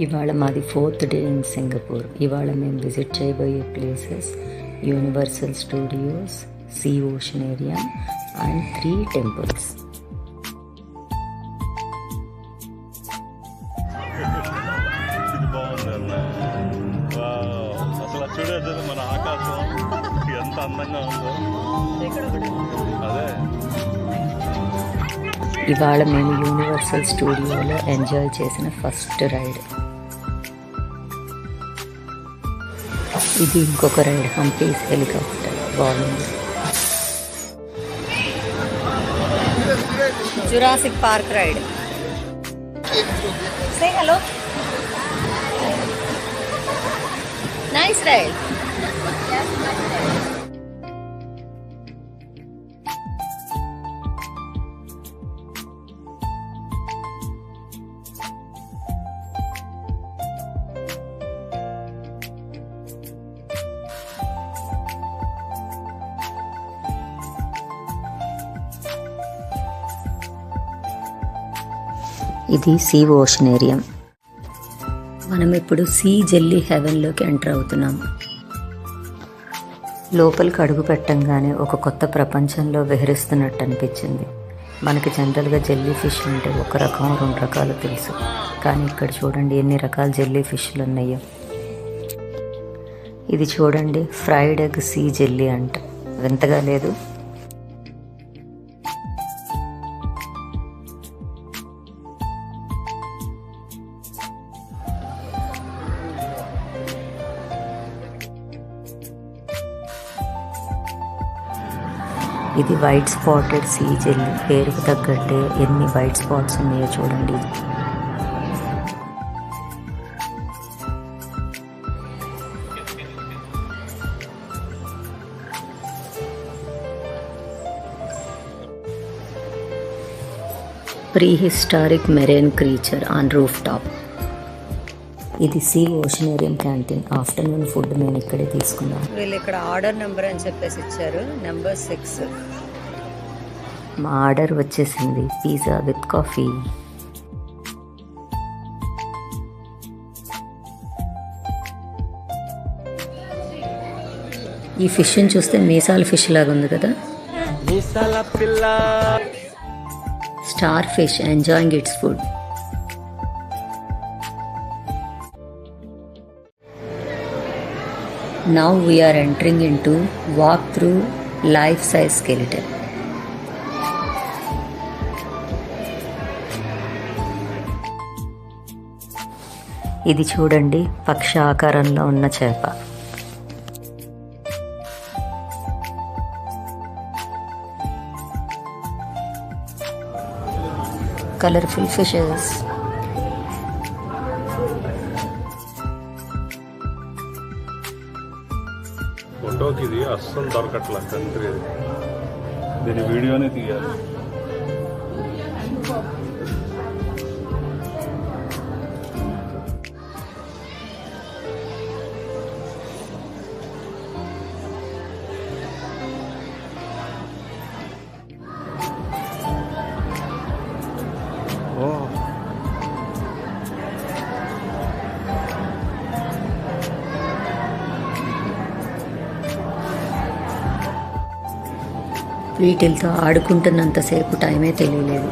ఇవాళ మాది 4th day in Singapore. ఇవాళ మేము విజిట్ చేయబోయే places Universal Studios, sea oceanarium and 3 temples. అసలు చూడేది మన ఆకాశం ఎంత అందంగా ఉందో. అదే ఇవాళ మేము యూనివర్సల్ స్టూడియోలో ఎంజాయ్ చేసిన ఫస్ట్ రైడ్. ఇది ఇంకొక రైడ్, హంపీస్ హెలికాప్టర్. బాగుంది. Jurassic Park ride. Say hello. Nice ride. ఇది సీ ఓషనేరియం. మనం ఇప్పుడు సీ జెల్లీ హెవెన్లోకి ఎంటర్ అవుతున్నాం. లోపలికి అడుగు పెట్టంగానే ఒక కొత్త ప్రపంచంలో విహరిస్తున్నట్టు అనిపించింది. మనకి జనరల్గా జెల్లీ ఫిష్ అంటే ఒక రకం 2 రకాలు తెలుసు, కానీ ఇక్కడ చూడండి ఎన్ని రకాల జెల్లీ ఫిష్లు ఉన్నాయో. ఇది చూడండి, ఫ్రైడ్ ఎగ్ సీ జెల్లీ అంట. వింతగా లేదు? ఇది వైట్ స్పాటెడ్ సీ జెల్లీ. పేరుకు తగ్గట్టే ఎన్ని వైట్ స్పాట్స్ ఉన్నాయో చూడండి. Prehistoric marine creature on rooftop. ఇది sea oceanarium canteen. Afternoon food మేము ఇక్కడే తీసుకున్నాం. వీళ్ళు ఇక్కడ ఆర్డర్ నెంబర్ అని చెప్పేసి ఇచ్చారు, నెంబర్ 6. మా ఆర్డర్ వచ్చేసింది, పిజ్జా విత్ కాఫీ. ఈ ఫిష్ని చూస్తే మీసాల ఫిష్ లాగా ఉంది కదా. Star fish enjoying it's food. Now we are entering into walk-through life-size skeleton. ఇది చూడండి, పక్షి ఆకారంలో ఉన్న చేప. Colourful fishes. ఫోటోకి ఇది అస్సలు దొరకట్లా కంట్రీ. దీని వీడియోనే తీయాలి. వీటితో ఆడుకుంటున్నంతసేపు టైమే తెలియలేదు.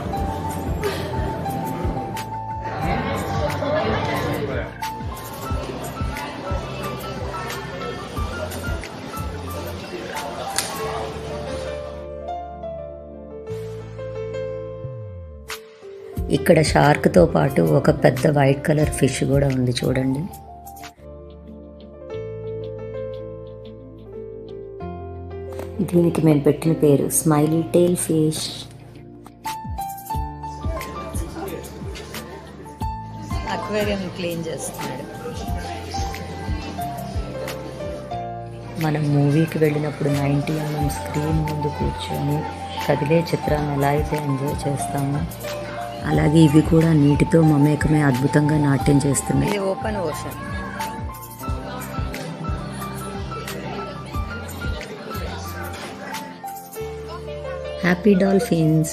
ఇక్కడ షార్క్తో పాటు ఒక పెద్ద వైట్ కలర్ ఫిష్ కూడా ఉంది చూడండి. దీనికి మేము పెట్టిన పేరు smiley tail fish. Aquarium clean చేస్తున్నాడు. మనం మూవీకి వెళ్ళినప్పుడు 90mm స్క్రీన్ ముందు కూర్చొని కదిలే చిత్రాన్ని ఎలా అయితే ఎంజాయ్ చేస్తామో, అలాగే ఇవి కూడా నీటితో మమేకమే అద్భుతంగా నాట్యం చేస్తున్నాయి. ఇది ఓపెన్ ఓషన్. Happy dolphins.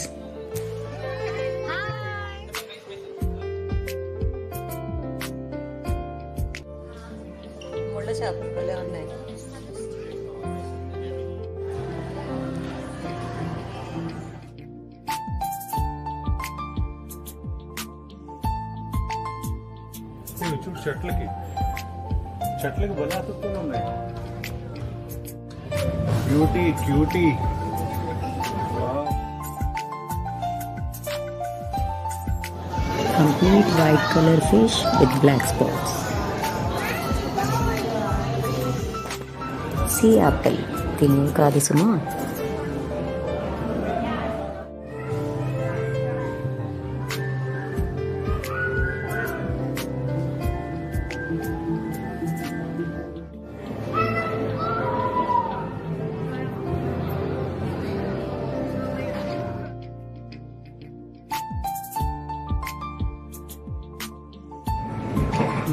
చేపలు భలే ఉన్నాయి. చూడు చెట్లకి భలే అతుక్కుని ఉన్నాయి. Cutie Complete white color fish with black spots. Sea apple. తినేవి కాదు సుమా.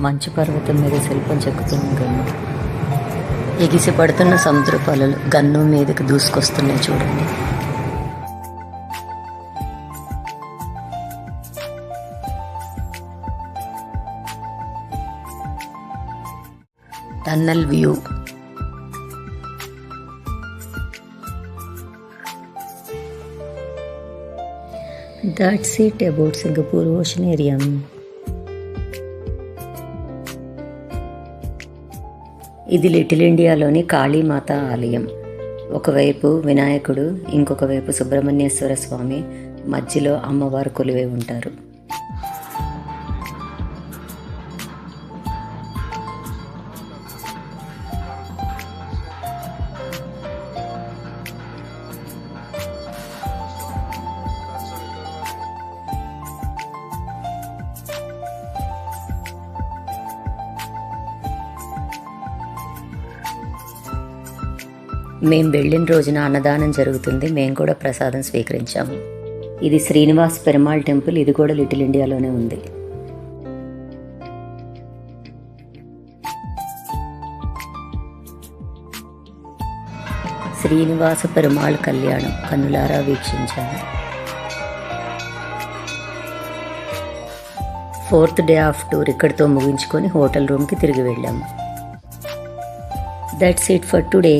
మంచు పర్వతం మీద శిల్పం చెక్కుతున్న గన్ను. ఎగిసి పడుతున్న సముద్రపు అలలు గన్ను మీదకి దూసుకొస్తున్నాయి చూడండి. Tunnel view. That's it about Singapore Oceanarium. ఇది లిటిల్ ఇండియాలోని కాళీమాత ఆలయం. ఒకవైపు వినాయకుడు, ఇంకొక వైపు సుబ్రహ్మణ్యేశ్వర స్వామి, మధ్యలో అమ్మవారు కొలువై ఉంటారు. మేం వెళ్ళిన రోజున అన్నదానం జరుగుతుంది. మేము కూడా ప్రసాదం స్వీకరించాము. ఇది శ్రీనివాస్ పెరుమాళ్ టెంపుల్. ఇది కూడా లిటిల్ ఇండియాలోనే ఉంది. శ్రీనివాస పెరుమాళ్ కళ్యాణం కన్నులారా వీక్షించాము. 4th డే ఆఫ్ టూర్ ఇక్కడితో ముగించుకొని హోటల్ రూమ్కి తిరిగి వెళ్ళాము. That's it for today.